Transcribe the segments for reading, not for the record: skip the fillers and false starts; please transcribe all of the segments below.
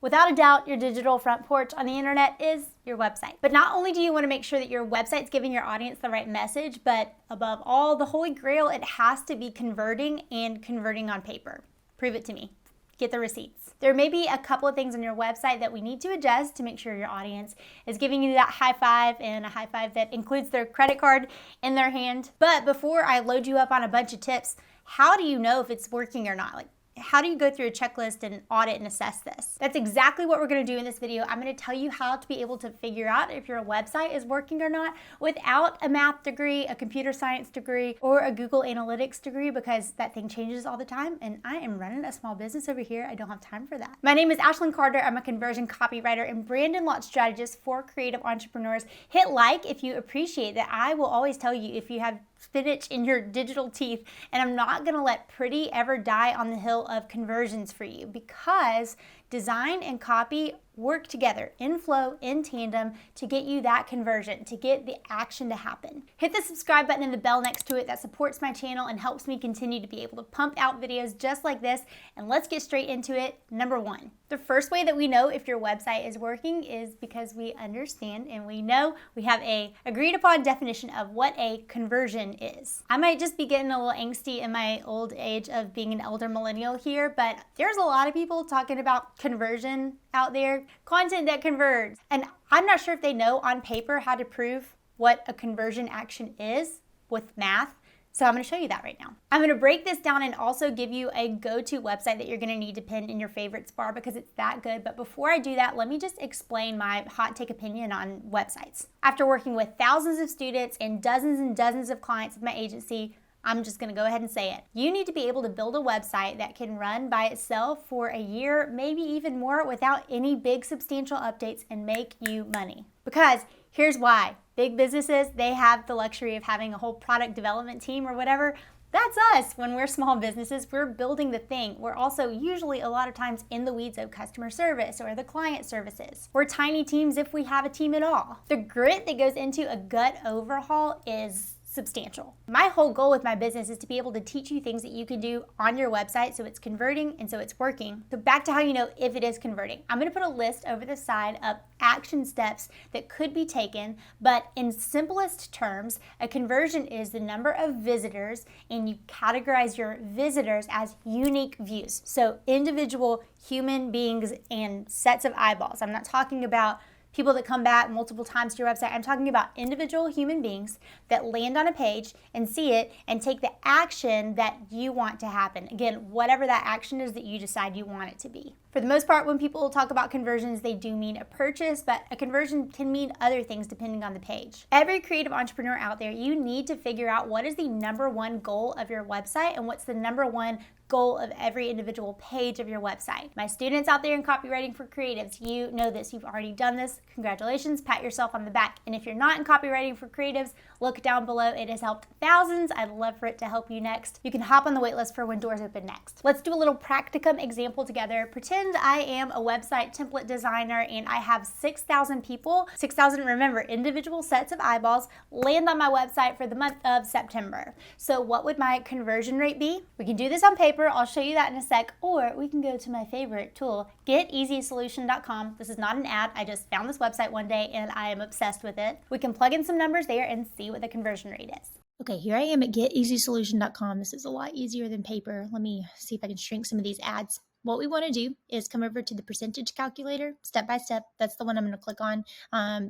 Without a doubt, your digital front porch on the internet is your website. But not only do you want to make sure that your website's giving your audience the right message, but above all, the holy grail, it has to be converting and converting on paper. Prove it to me. Get the receipts. There may be a couple of things on your website that we need to adjust to make sure your audience is giving you that high five, and a high five that includes their credit card in their hand. But before I load you up on a bunch of tips, how do you know if it's working or not? How do you go through a checklist and audit and assess this? That's exactly what we're going to do in this video. I'm going to tell you how to be able to figure out if your website is working or not without a math degree, a computer science degree, or a Google Analytics degree, because that thing changes all the time, and I am running a small business over here. I don't have time for that. My name is Ashlyn Carter. I'm a conversion copywriter and brand and launch strategist for creative entrepreneurs. Hit like if you appreciate that. I will always tell you if you have spinach in your digital teeth, and I'm not going to let pretty ever die on the hill of conversions for you, because design and copy work together in flow, in tandem, to get you that conversion, to get the action to happen. Hit the subscribe button and the bell next to it. That supports my channel and helps me continue to be able to pump out videos just like this. And let's get straight into it. Number one, the first way that we know if your website is working is because we understand and we know we have a agreed upon definition of what a conversion is. I might just be getting a little angsty in my old age of being an elder millennial here, but there's a lot of people talking about conversion out there, content that converts. And I'm not sure if they know on paper how to prove what a conversion action is with math. So I'm going to show you that right now. I'm going to break this down and also give you a go-to website that you're going to need to pin in your favorites bar because it's that good. But before I do that, let me just explain my hot take opinion on websites. After working with thousands of students and dozens of clients at my agency, I'm just going to go ahead and say it. You need to be able to build a website that can run by itself for a year, maybe even more, without any big substantial updates and make you money. Because here's why. Big businesses, they have the luxury of having a whole product development team or whatever. That's us. When we're small businesses, we're building the thing. We're also usually a lot of times in the weeds of customer service or the client services. We're tiny teams if we have a team at all. The grit that goes into a gut overhaul is substantial. My whole goal with my business is to be able to teach you things that you can do on your website so it's converting and so it's working. So back to how you know if it is converting. I'm going to put a list over the side of action steps that could be taken, but in simplest terms, a conversion is the number of visitors, and you categorize your visitors as unique views. So individual human beings and sets of eyeballs. I'm not talking about people that come back multiple times to your website. I'm talking about individual human beings that land on a page and see it and take the action that you want to happen. Again, whatever that action is that you decide you want it to be. For the most part, when people talk about conversions, they do mean a purchase, but a conversion can mean other things depending on the page. Every creative entrepreneur out there, you need to figure out what is the number one goal of your website and what's the number one goal of every individual page of your website. My students out there in copywriting for creatives, you know this. You've already done this. Congratulations. Pat yourself on the back. And if you're not in copywriting for creatives, look down below. It has helped thousands. I'd love for it to help you next. You can hop on the waitlist for when doors open next. Let's do a little practicum example together. Pretend I am a website template designer and I have 6,000 people, 6,000, remember, individual sets of eyeballs, land on my website for the month of September. So what would my conversion rate be? We can do this on paper. I'll show you that in a sec, or we can go to my favorite tool, geteasysolution.com. This is not an ad. I just found this website one day and I am obsessed with it. We can plug in some numbers there and see what the conversion rate is. Okay, here I am at geteasysolution.com. This is a lot easier than paper. Let me see if I can shrink some of these ads. What we want to do is come over to the percentage calculator, step by step. That's the one I'm going to click on.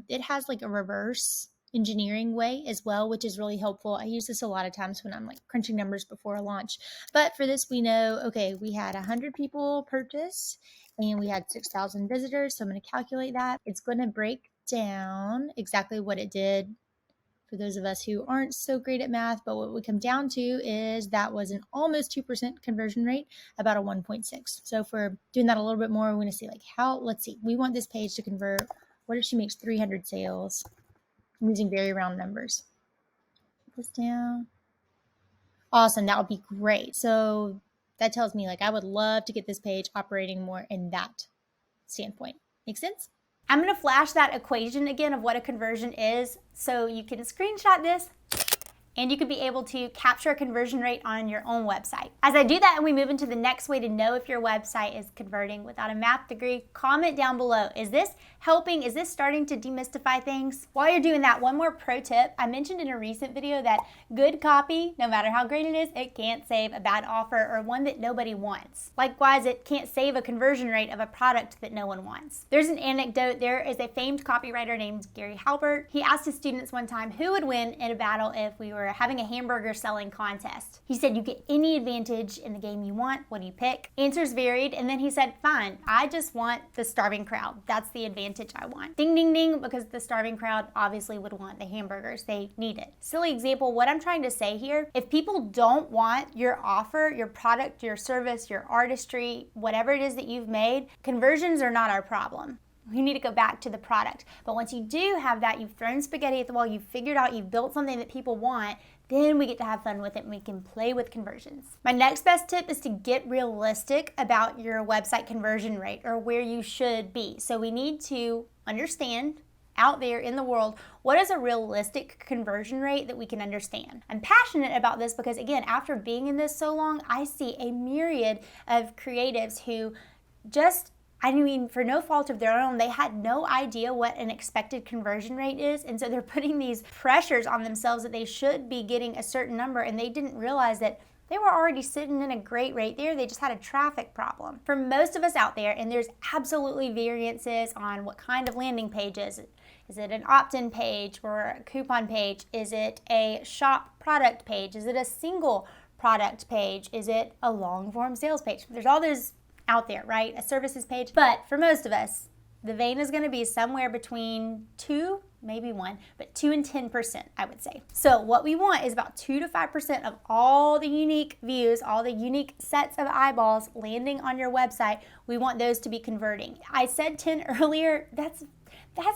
It has like a reverse engineering way as well, which is really helpful. I use this a lot of times when I'm like crunching numbers before a launch. But for this, we know, okay, we had 100 people purchase and we had 6,000 visitors. So I'm going to calculate that. It's going to break down exactly what it did for those of us who aren't so great at math. But what we come down to is that was an almost 2% conversion rate, about a 1.6. So if we're doing that a little bit more, we're going to see like how, let's see, we want this page to convert. What if she makes 300 sales? I'm using very round numbers. Put this down. Awesome. That would be great. So that tells me like I would love to get this page operating more in that standpoint. Make sense? I'm going to flash that equation again of what a conversion is so you can screenshot this and you could be able to capture a conversion rate on your own website. As I do that and we move into the next way to know if your website is converting without a math degree, comment down below. Is this helping? Is this starting to demystify things? While you're doing that, one more pro tip. I mentioned in a recent video that good copy, no matter how great it is, it can't save a bad offer or one that nobody wants. Likewise, it can't save a conversion rate of a product that no one wants. There's an anecdote. There is a famed copywriter named Gary Halbert. He asked his students one time who would win in a battle if we were having a hamburger selling contest. He said, you get any advantage in the game you want. What do you pick? Answers varied, and then he said, fine, I just want the starving crowd. That's the advantage I want. Ding, ding, ding, because the starving crowd obviously would want the hamburgers. They need it. Silly example, what I'm trying to say here, if people don't want your offer, your product, your service, your artistry, whatever it is that you've made, conversions are not our problem. We need to go back to the product. But once you do have that, you've thrown spaghetti at the wall, you've figured out, you've built something that people want, then we get to have fun with it and we can play with conversions. My next best tip is to get realistic about your website conversion rate or where you should be. So we need to understand out there in the world, what is a realistic conversion rate that we can understand? I'm passionate about this because, again, after being in this so long, I see a myriad of creatives who just, for no fault of their own, they had no idea what an expected conversion rate is. And so they're putting these pressures on themselves that they should be getting a certain number, and they didn't realize that they were already sitting in a great rate there. They just had a traffic problem. For most of us out there, and there's absolutely variances on what kind of landing page is it. Is it an opt-in page or a coupon page? Is it a shop product page? Is it a single product page? Is it a long form sales page? There's all those out there, right? A services page. But for most of us, the vein is going to be somewhere between 2, maybe 1, but 2 and 10%, I would say. So what we want is about 2 to 5% of all the unique views, all the unique sets of eyeballs landing on your website. We want those to be converting. I said 10 earlier. That's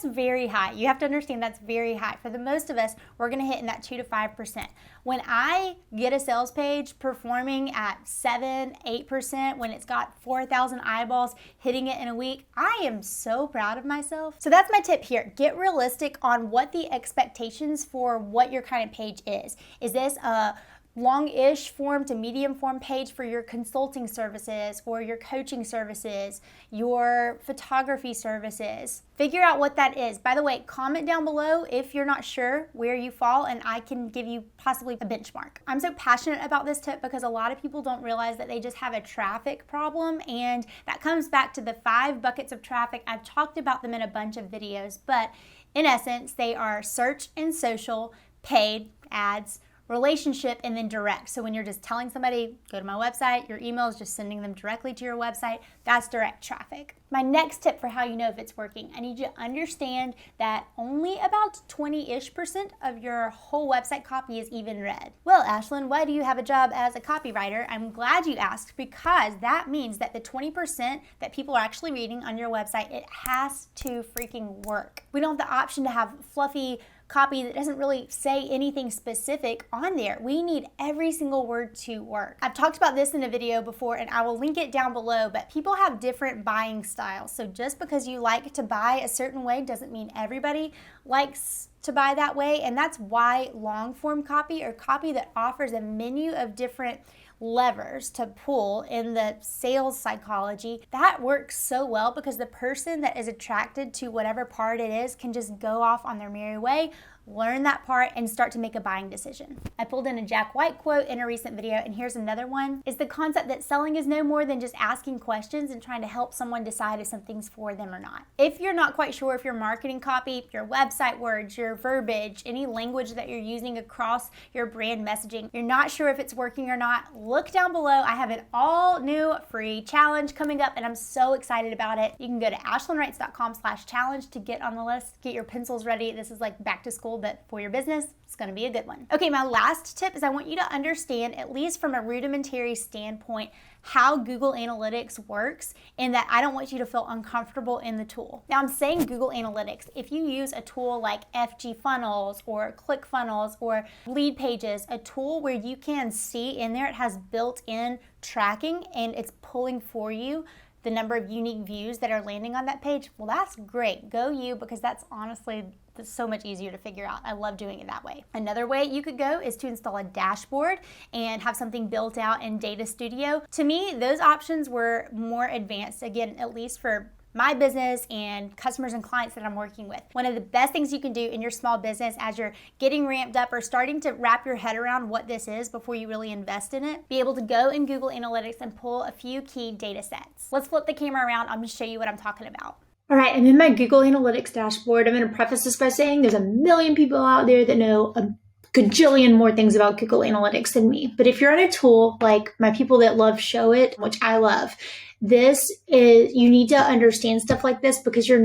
very high. You have to understand that's very high. For the most of us, we're going to hit in that 2 to 5%. When I get a sales page performing at 7, 8%, when it's got 4,000 eyeballs hitting it in a week, I am so proud of myself. So that's my tip here. Get realistic on what the expectations for what your kind of page is. Is this a long-ish form to medium form page for your consulting services or your coaching services, your photography services? Figure out what that is. By the way, comment down below if you're not sure where you fall and I can give you possibly a benchmark. I'm so passionate about this tip because a lot of people don't realize that they just have a traffic problem, and that comes back to the 5 buckets of traffic. I've talked about them in a bunch of videos, but in essence, they are search and social, paid, ads, relationship, and then direct. So when you're just telling somebody, go to my website, your email is just sending them directly to your website, that's direct traffic. My next tip for how you know if it's working, I need you to understand that only about 20-ish% of your whole website copy is even read. Well, Ashlyn, why do you have a job as a copywriter? I'm glad you asked, because that means that the 20% that people are actually reading on your website, it has to freaking work. We don't have the option to have fluffy copy that doesn't really say anything specific on there. We need every single word to work. I've talked about this in a video before and I will link it down below, but people have different buying styles. So just because you like to buy a certain way doesn't mean everybody likes to buy that way. And that's why long form copy, or copy that offers a menu of different levers to pull in the sales psychology, that works so well because the person that is attracted to whatever part it is can just go off on their merry way, learn that part, and start to make a buying decision. I pulled in a Jack White quote in a recent video, and here's another one. It's the concept that selling is no more than just asking questions and trying to help someone decide if something's for them or not. If you're not quite sure if your marketing copy, your website words, your verbiage, any language that you're using across your brand messaging, you're not sure if it's working or not, look down below. I have an all new free challenge coming up, and I'm so excited about it. You can go to ashlynwrites.com/challenge to get on the list. Get your pencils ready. This is like back to school, but for your business, it's going to be a good one. Okay, my last tip is I want you to understand, at least from a rudimentary standpoint, how Google Analytics works, and that I don't want you to feel uncomfortable in the tool. Now, I'm saying Google Analytics. If you use a tool like FG Funnels or ClickFunnels or Lead Pages, a tool where you can see in there it has built-in tracking and it's pulling for you the number of unique views that are landing on that page, well, that's great. Go you, because that's honestly so much easier to figure out. I love doing it that way. Another way you could go is to install a dashboard and have something built out in Data Studio. To me, those options were more advanced, again, at least for my business and customers and clients that I'm working with. One of the best things you can do in your small business as you're getting ramped up or starting to wrap your head around what this is before you really invest in it, be able to go in Google Analytics and pull a few key data sets. Let's flip the camera around. I'm gonna show you what I'm talking about. All right, I'm in my Google Analytics dashboard. I'm gonna preface this by saying there's a million people out there that know a gajillion more things about Google Analytics than me. But if you're on a tool like my people that love Show It, which I love, you need to understand stuff like this because you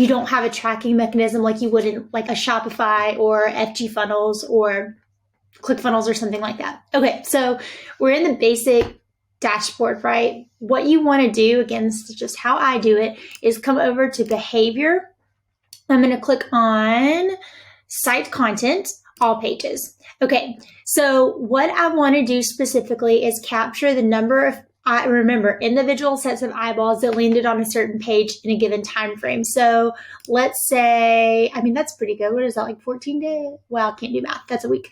don't have a tracking mechanism like you would in like a Shopify or FG Funnels or ClickFunnels or something like that. Okay, so we're in the basic dashboard, right? What you want to do, again, this is just how I do it, is come over to behavior. I'm going to click on site content, all pages. Okay, so what I want to do specifically is capture the number of, remember, individual sets of eyeballs that landed on a certain page in a given time frame. So let's say, I mean, that's pretty good. What is that, like 14 days? Well, I can't do math. That's a week.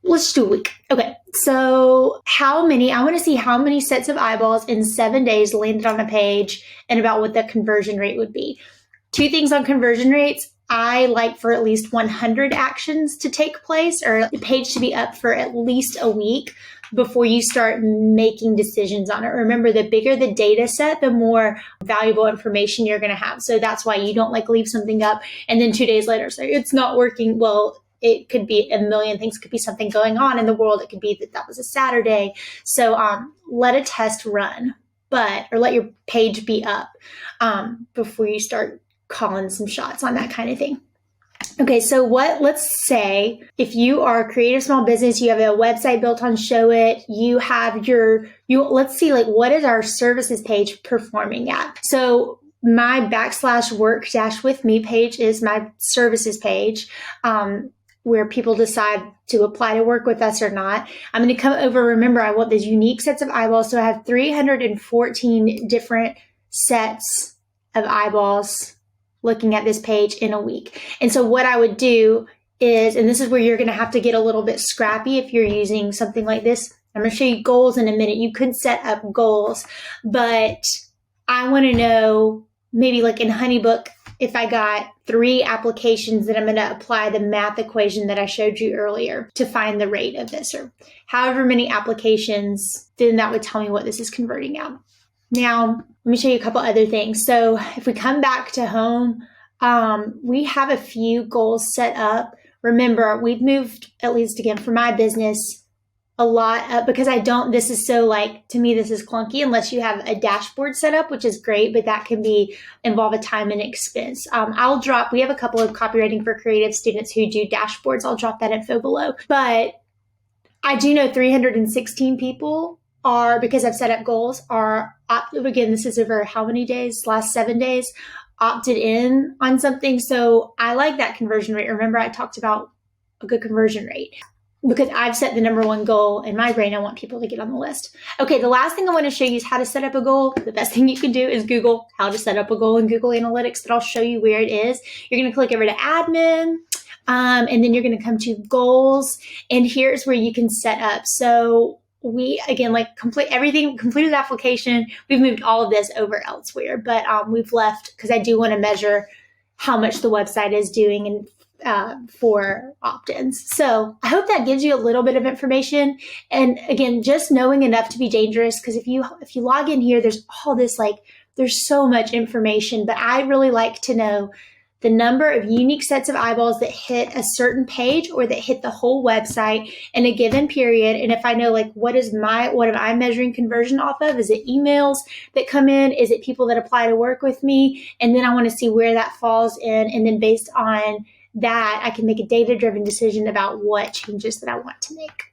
Let's just do a week. Okay, so I want to see how many sets of eyeballs in 7 days landed on a page and about what the conversion rate would be. Two things on conversion rates. I like for at least 100 actions to take place, or the page to be up for at least a week before you start making decisions on it. Remember, the bigger the data set, the more valuable information you're going to have. So that's why you don't like leave something up and then 2 days later say it's not working. Well, it could be a million things. It could be something going on in the world. It could be that was a Saturday. So let a test run, or let your page be up before you start calling some shots on that kind of thing. Okay, so let's say if you are a creative small business, you have a website built on Show It, let's see, like, what is our services page performing at? So my /work-with-me page is my services page, where people decide to apply to work with us or not. I'm going to come over. Remember, I want these unique sets of eyeballs. So I have 314 different sets of eyeballs looking at this page in a week. And so what I would do is, and this is where you're going to have to get a little bit scrappy if you're using something like this. I'm going to show you goals in a minute. You could set up goals, but I want to know, maybe like in HoneyBook, if I got 3 applications, that I'm going to apply the math equation that I showed you earlier to find the rate of this, or however many applications, then that would tell me what this is converting at. Now, let me show you a couple other things. So if we come back to home, we have a few goals set up. Remember, we've moved, at least again for my business, a lot up because this is so, like, to me, this is clunky unless you have a dashboard set up, which is great, but that can involve a time and expense. We have a couple of Copywriting for Creative students who do dashboards. I'll drop that info below. But I do know 316 people because I've set up goals, again, this is over how many days? Last 7 days, opted in on something. So I like that conversion rate. Remember, I talked about a good conversion rate because I've set the number one goal in my brain. I want people to get on the list. Okay, the last thing I want to show you is how to set up a goal. The best thing you can do is Google how to set up a goal in Google Analytics, but I'll show you where it is. You're going to click over to admin, and then you're going to come to goals, and here's where you can set up. So we, again, completed the application. We've moved all of this over elsewhere, but we've left because I do want to measure how much the website is doing and for opt-ins. So I hope that gives you a little bit of information. And again, just knowing enough to be dangerous, because if you log in here, there's all this, there's so much information, but I really like to know the number of unique sets of eyeballs that hit a certain page or that hit the whole website in a given period. And if I know, what am I measuring conversion off of? Is it emails that come in? Is it people that apply to work with me? And then I want to see where that falls in. And then based on that, I can make a data-driven decision about what changes that I want to make.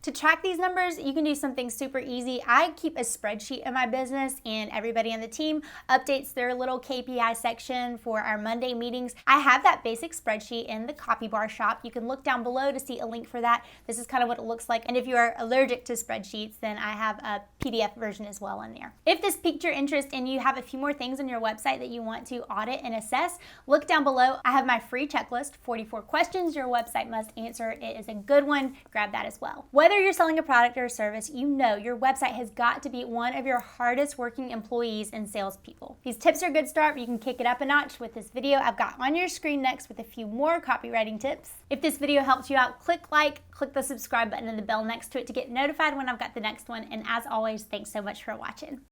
To track these numbers, you can do something super easy. I keep a spreadsheet in my business, and everybody on the team updates their little KPI section for our Monday meetings. I have that basic spreadsheet in the copy bar shop. You can look down below to see a link for that. This is kind of what it looks like. And if you are allergic to spreadsheets, then I have a PDF version as well in there. If this piqued your interest and you have a few more things on your website that you want to audit and assess, look down below. I have my free checklist, 44 questions your website must answer. It is a good one. Grab that as well. Whether you're selling a product or a service, you know your website has got to be one of your hardest working employees and salespeople. These tips are a good start, but you can kick it up a notch with this video I've got on your screen next with a few more copywriting tips. If this video helped you out, click like, click the subscribe button and the bell next to it to get notified when I've got the next one. And as always, thanks so much for watching.